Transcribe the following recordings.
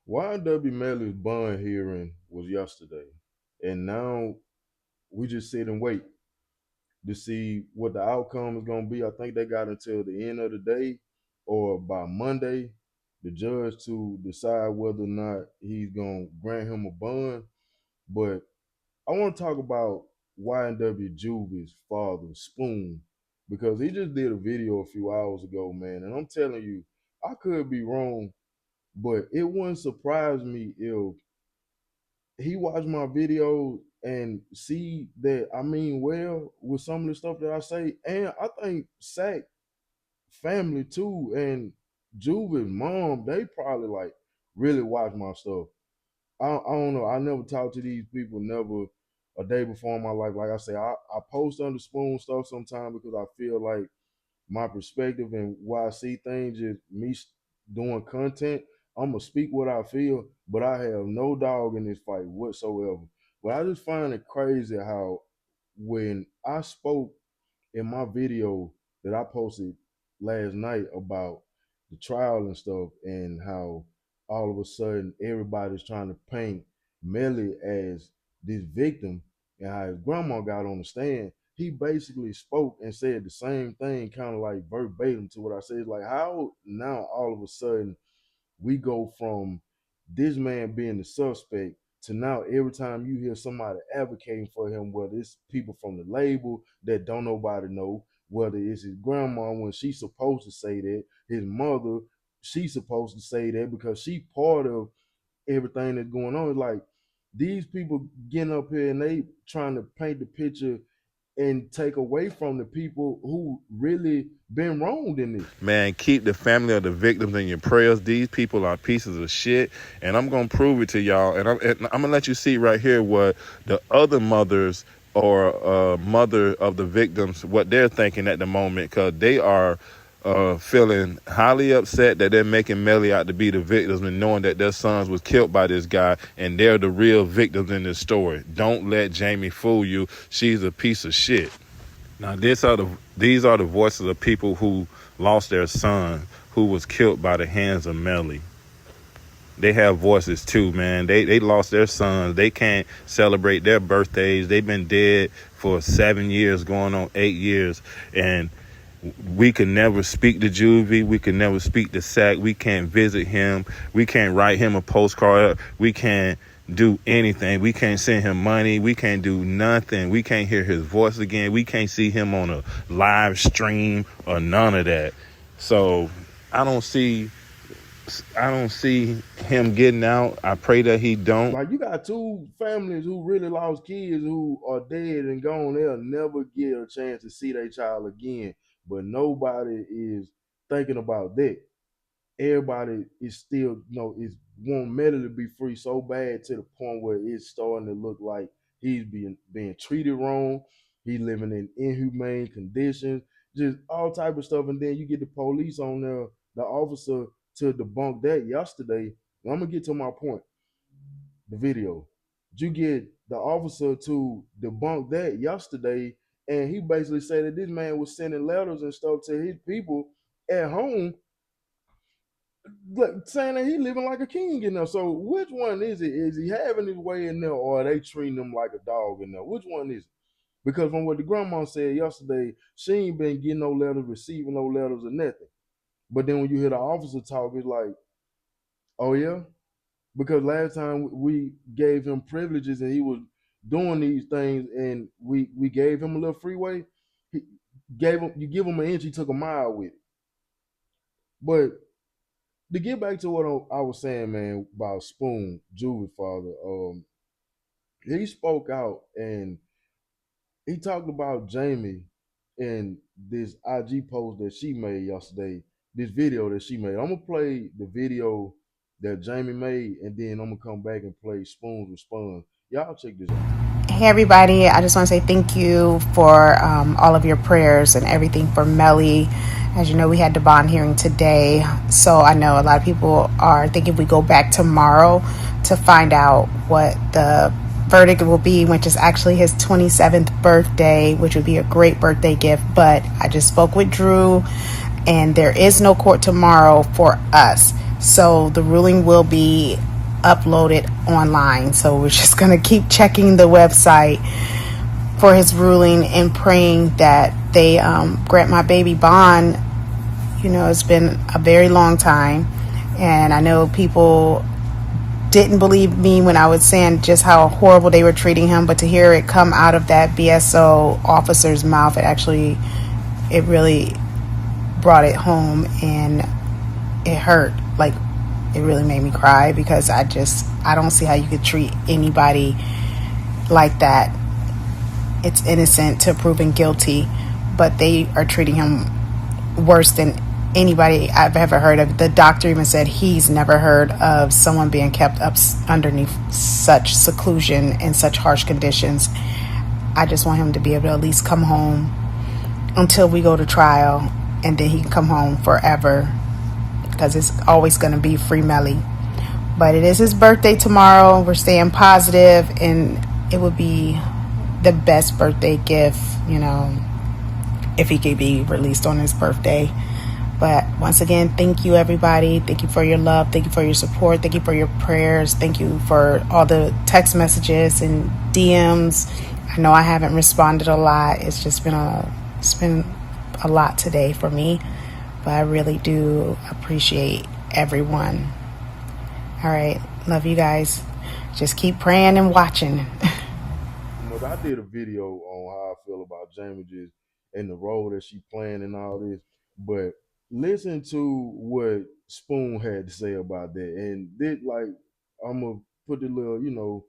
YNW Melly's bond hearing was yesterday, and now we just sit and wait to see what the outcome is going to be. I think they got until the end of the day or by Monday, the judge to decide whether or not he's going to grant him a bond. But I want to talk about YNW Juvy's father, Spoon, because he just did a video a few hours ago, man. And I'm telling you, I could be wrong, but it wouldn't surprise me if he watched my videos and see that I mean well with some of the stuff that I say. And I think Sack family too and Juven's mom, they probably like really watch my stuff. I don't know. I never talked to these people, never a day before in my life. Like I say, I post under Spoon stuff sometimes because I feel like my perspective and why I see things is me doing content. I'm gonna speak what I feel, but I have no dog in this fight whatsoever. But I just find it crazy how when I spoke in my video that I posted last night about the trial and stuff and how all of a sudden everybody's trying to paint Melly as this victim and how his grandma got on the stand, he basically spoke and said the same thing, kind of like verbatim to what I said. It's like, how now all of a sudden we go from this man being the suspect to now every time you hear somebody advocating for him, whether it's people from the label that don't nobody know, whether it's his grandma when she's supposed to say that, his mother, she's supposed to say that because she part of everything that's going on. It's like these people getting up here and they trying to paint the picture and take away from the people who really been wronged in this. Man, keep the family of the victims in your prayers. These people are pieces of shit, and I'm gonna prove it to y'all. And I'm gonna let you see right here what the other mothers or mother of the victims, what they're thinking at the moment, because they are feeling highly upset that they're making Melly out to be the victims and knowing that their sons was killed by this guy and they're the real victims in this story. Don't let Jaime fool you. She's a piece of shit. Now, these are the voices of people who lost their son, who was killed by the hands of Melly. They have voices too, man. They lost their sons. They can't celebrate their birthdays. They've been dead for 7 years, going on 8 years, and we can never speak to Juvy. We can never speak to Sack. We can't visit him. We can't write him a postcard. We can't do anything. We can't send him money. We can't do nothing. We can't hear his voice again. We can't see him on a live stream or none of that. So I don't see him getting out. I pray that he don't. Like, you got two families who really lost kids who are dead and gone. They'll never get a chance to see their child again. But nobody is thinking about that. Everybody is still, is want Melly to be free so bad to the point where it's starting to look like he's being treated wrong. He's living in inhumane conditions, just all type of stuff. And then you get the police on there, the officer to debunk that yesterday. And I'm gonna get to my point. The video. You get the officer to debunk that yesterday, and he basically said that this man was sending letters and stuff to his people at home, saying that he living like a king in there. So which one is it? Is he having his way in there, or are they treating him like a dog in there? Which one is it? Because from what the grandma said yesterday, she ain't been getting no letters, receiving no letters or nothing. But then when you hear the officer talk, it's like, oh yeah? Because last time we gave him privileges and he was doing these things and we gave him a little freeway, you give him an inch, he took a mile with it. But to get back to what I was saying, man, about Spoon, Juvy's father, he spoke out and he talked about Jaime and this IG post that she made yesterday, this video that she made. I'm gonna play the video that Jaime made, and then I'm gonna come back and play Spoon's response. Y'all check this out. Hey everybody, I just want to say thank you for all of your prayers and everything for Melly. As you know, we had the bond hearing today, so I know a lot of people are thinking we go back tomorrow to find out what the verdict will be, which is actually his 27th birthday, which would be a great birthday gift. But I just spoke with Drew, and there is no court tomorrow for us, so the ruling will be uploaded online. So we're just going to keep checking the website for his ruling and praying that they grant my baby bond. You know, it's been a very long time, and I know people didn't believe me when I was saying just how horrible they were treating him, but to hear it come out of that BSO officer's mouth, it really brought it home, and it hurt. Like, it really made me cry, because I don't see how you could treat anybody like that. It's innocent to proven guilty, but they are treating him worse than anybody I've ever heard of. The doctor even said he's never heard of someone being kept up underneath such seclusion and such harsh conditions. I just want him to be able to at least come home until we go to trial, and then he can come home forever, because it's always going to be free Melly. But it is his birthday tomorrow. We're staying positive, and it would be the best birthday gift, you know, if he could be released on his birthday. But once again, thank you, everybody. Thank you for your love. Thank you for your support. Thank you for your prayers. Thank you for all the text messages and DMs. I know I haven't responded a lot. It's been a lot today for me, but I really do appreciate everyone. All right. Love you guys. Just keep praying and watching. I did a video on how I feel about Jaime just and the role that she playing and all this, but listen to what Spoon had to say about that, and this, like, I'm gonna put the little,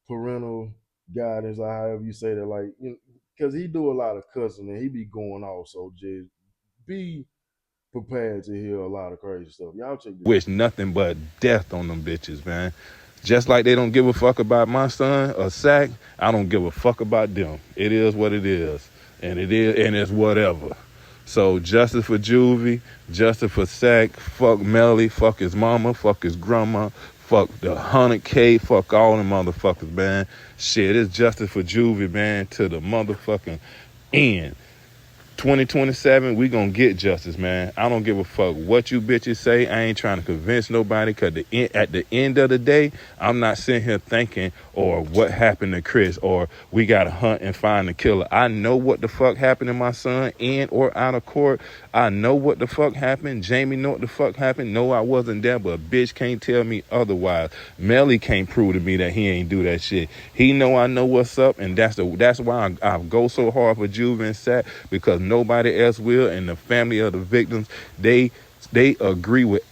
parental guidance, or however you say that, like, because he do a lot of cussing and he be going off, so just be prepared to hear a lot of crazy stuff. Y'all check this Wish out. nothing but death on them bitches, man. Just like they don't give a fuck about my son or Sack, I don't give a fuck about them. It is what it is. And it's whatever. So justice for Juvy, justice for Sack, fuck Melly, fuck his mama, fuck his grandma, fuck the 100K, fuck all them motherfuckers, man. Shit, it's justice for Juvy, man, to the motherfucking end. 2027, we gonna get justice, man. I don't give a fuck what you bitches say. I ain't trying to convince nobody, because at the end of the day, I'm not sitting here thinking, or what happened to Chris, or we gotta hunt and find the killer. I know what the fuck happened to my son, in or out of court. I know what the fuck happened. Jaime know what the fuck happened. No, I wasn't there, but a bitch can't tell me otherwise. Melly can't prove to me that he ain't do that shit. He know I know what's up, and that's why I go so hard for Juve and Sat, because nobody else will. And the family of the victims, they agree with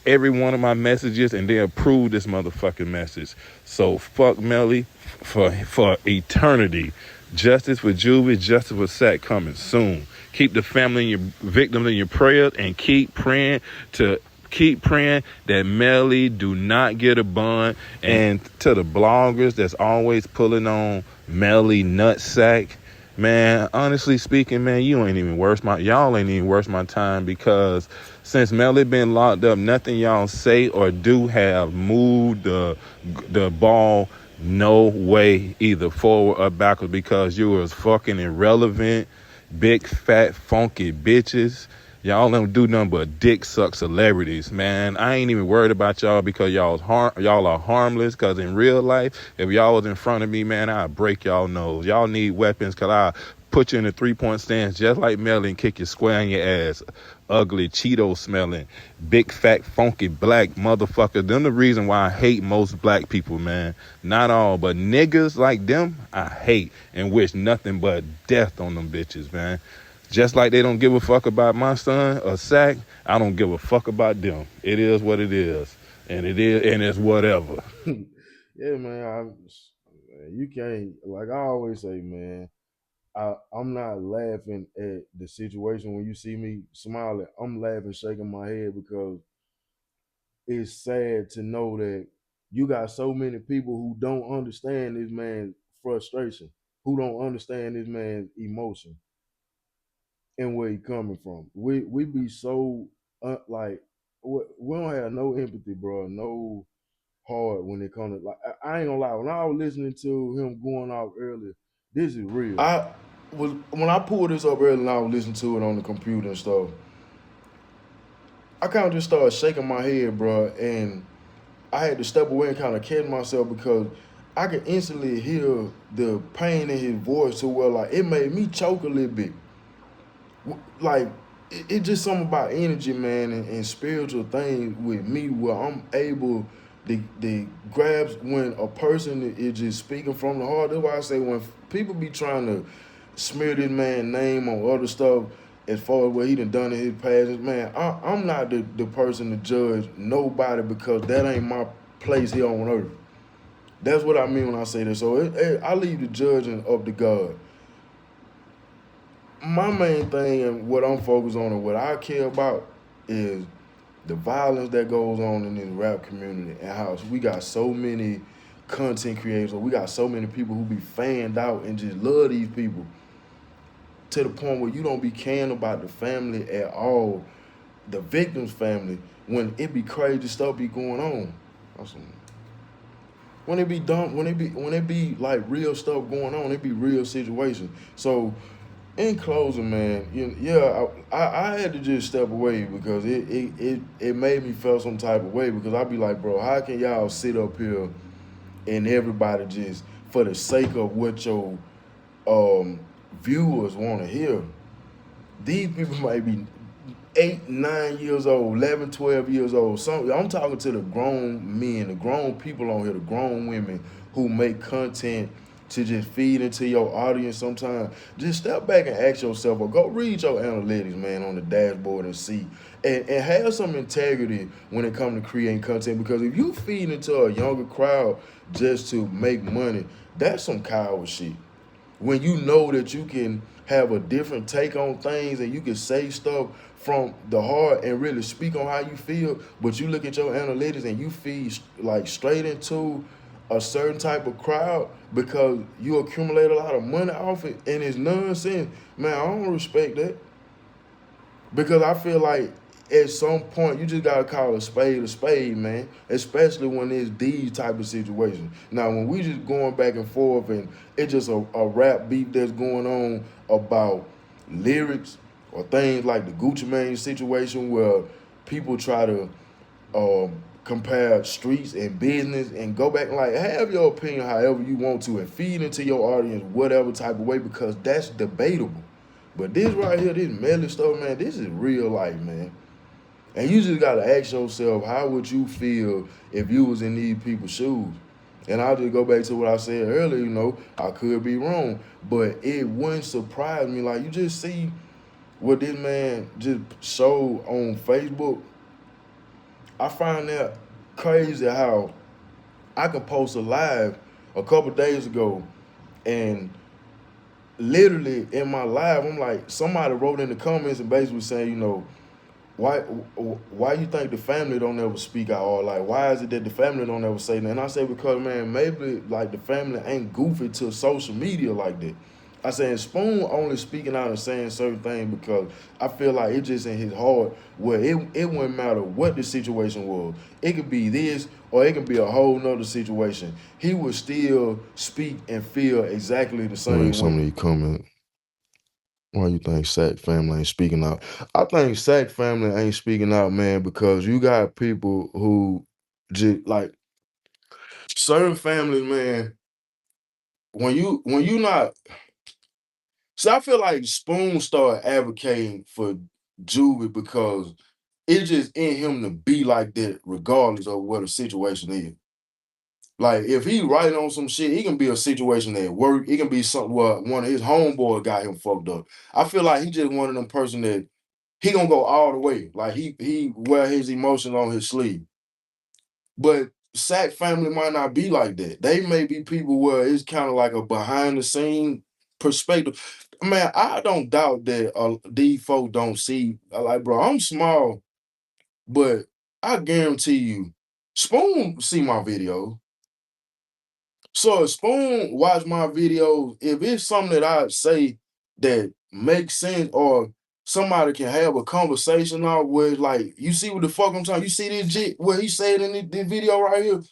every one of my messages, and they approve this motherfucking message. So fuck Melly for eternity. Justice for Juvie, justice for Sat coming soon. Keep the family and your victims in your prayers, and keep praying that Melly do not get a bond. And to the bloggers that's always pulling on Melly nutsack, man, honestly speaking, man, y'all ain't even worth my time, because since Melly been locked up, nothing y'all say or do have moved the ball no way, either forward or backwards, because you was fucking irrelevant, big fat funky bitches. Y'all don't do nothing but dick suck celebrities, man. I ain't even worried about y'all, because y'all are harmless. Because in real life, if y'all was in front of me, man, I'd break y'all nose. Y'all need weapons, because I put you in a 3-point stance just like Melly and kick you square in your ass. Ugly, Cheeto smelling, big fat funky black motherfucker. Them the reason why I hate most black people, man. Not all, but niggas like them, I hate and wish nothing but death on them bitches, man. Just like they don't give a fuck about my son or Sack, I don't give a fuck about them. It is what it is. And it's whatever. Yeah, man. You can't, like I always say, man. I'm not laughing at the situation when you see me smiling. I'm laughing, shaking my head, because it's sad to know that you got so many people who don't understand this man's frustration, who don't understand this man's emotion and where he coming from. We be so like we don't have no empathy, bro. No heart when it comes to, like, I ain't gonna lie. When I was listening to him going off earlier, this is real. When I pulled this up earlier and I was listening to it on the computer and stuff, I kind of just started shaking my head, bro, and I had to step away and kind of catch myself because I could instantly hear the pain in his voice to where like it made me choke a little bit. Like it just something about energy, man, and spiritual things with me where I'm able to grab when a person is just speaking from the heart. That's why I say when people be trying to smear this man's name on other stuff as far as what he done in his past, man, I'm not the person to judge nobody because that ain't my place here on earth. That's what I mean when I say that. So I leave the judging up to God. My main thing and what I'm focused on and what I care about is the violence that goes on in this rap community and how we got so many content creators, or we got so many people who be fanned out and just love these people to the point where you don't be caring about the family at all, the victim's family, when it be crazy stuff be going on. Awesome. When it be dumb, when it be like real stuff going on, it be real situations. So in closing, man, yeah, I had to just step away because it made me feel some type of way because I'd be like, bro, how can y'all sit up here and everybody just for the sake of what your um, viewers want to hear? These people might be 8, 9 years old, 11, 12 years old. I'm talking to the grown men, the grown people on here, the grown women who make content to just feed into your audience sometimes. Just step back and ask yourself, or go read your analytics, man, on the dashboard and see. And have some integrity when it comes to creating content, because if you feed into a younger crowd just to make money, that's some coward shit. When you know that you can have a different take on things and you can say stuff from the heart and really speak on how you feel, but you look at your analytics and you feed like straight into a certain type of crowd because you accumulate a lot of money off it and it's nonsense, man, I don't respect that. Because I feel like at some point you just gotta call a spade, man. Especially when it's these type of situations. Now, when we just going back and forth and it's just a rap beat that's going on about lyrics or things like the Gucci Mane situation where people try to compare streets and business and go back and like have your opinion however you want to and feed into your audience whatever type of way because that's debatable. But this right here, this Melly stuff, man, this is real life, man. And you just gotta ask yourself, how would you feel if you was in these people's shoes? And I'll just go back to what I said earlier, I could be wrong, but it wouldn't surprise me. Like, you just see what this man just showed on Facebook. I find that crazy how I could post a live a couple days ago and literally in my live, I'm like, somebody wrote in the comments and basically saying, why why you think the family don't ever speak out, or like why is it that the family don't ever say that? And I say because, man, maybe like the family ain't goofy to social media like that. I say Spoon only speaking out and saying certain things because I feel like it just in his heart where it wouldn't matter what the situation was. It could be this or it could be a whole nother situation. He would still speak and feel exactly the same way. Some of these comments. Why you think Sack family ain't speaking out? I think Sack family ain't speaking out, man, because you got people who just like certain families, man. When you not, so I feel like Spoon started advocating for Juvy because it's just in him to be like that, regardless of what the situation is. Like if he writing on some shit, it can be a situation at work. It can be something where one of his homeboys got him fucked up. I feel like he just one of them person that he gonna go all the way. Like he wear his emotions on his sleeve. But Sack family might not be like that. They may be people where it's kind of like a behind the scene perspective. Man, I don't doubt that these folks don't see. Like, bro, I'm small, but I guarantee you, Spoon see my video. So if Spoon watch my videos, if it's something that I say that makes sense or somebody can have a conversation on where like you see what the fuck I'm talking, you see this jit where he said in this video right here,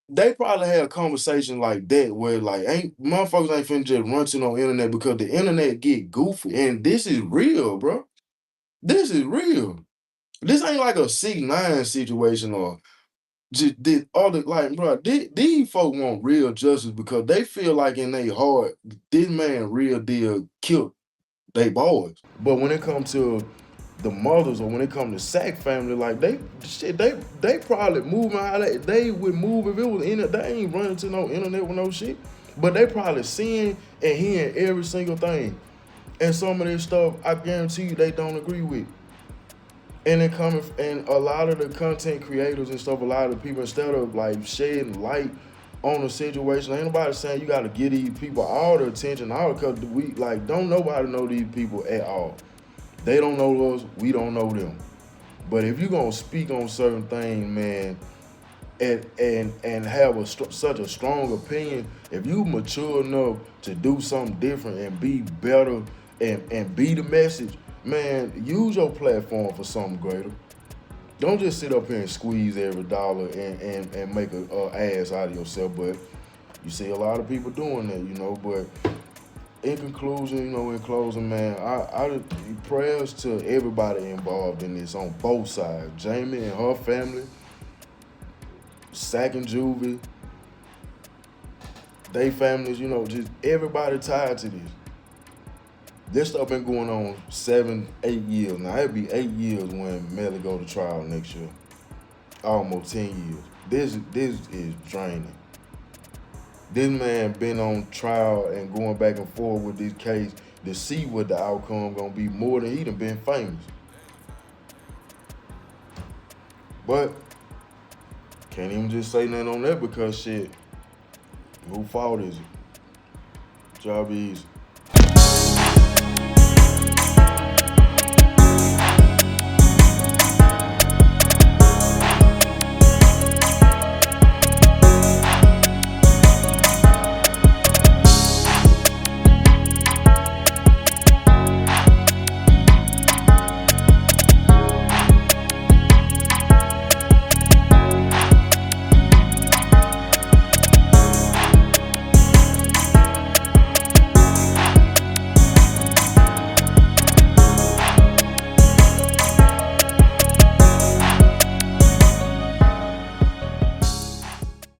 they probably had a conversation like that where like ain't motherfuckers ain't finna just run to no internet because the internet get goofy. And this is real, bro. This is real. This ain't like a 6ix9ine situation or just did other like, bro, these folk want real justice because they feel like in their heart, this man real deal killed they boys. But when it comes to the mothers or when it comes to Sack family, like they probably moving how they would move if it was in it. They ain't running to no internet with no shit. But they probably seeing and hearing every single thing. And some of this stuff, I guarantee you, they don't agree with. And it coming and a lot of the content creators and stuff, a lot of the people, instead of like shedding light on the situation, ain't nobody saying you got to give these people all the attention, all because we like don't nobody know these people at all. They don't know us, we don't know them. But if you're gonna speak on certain things, man, and have such a strong opinion, if you mature enough to do something different and be better and be the message, man, use your platform for something greater. Don't just sit up here and squeeze every dollar and make a ass out of yourself. But you see a lot of people doing that, you know. But in conclusion, you know, in closing, man, I prayers to everybody involved in this on both sides. Jaime and her family, Sack and Juvy, they families, you know, just everybody tied to this. This stuff been going on 7, 8 years. Now it'll be 8 years when Melly go to trial next year. Almost 10 years. This is draining. This man been on trial and going back and forth with this case to see what the outcome gonna be more than he done been famous. But can't even just say nothing on that because shit, who fault is it? Job easy.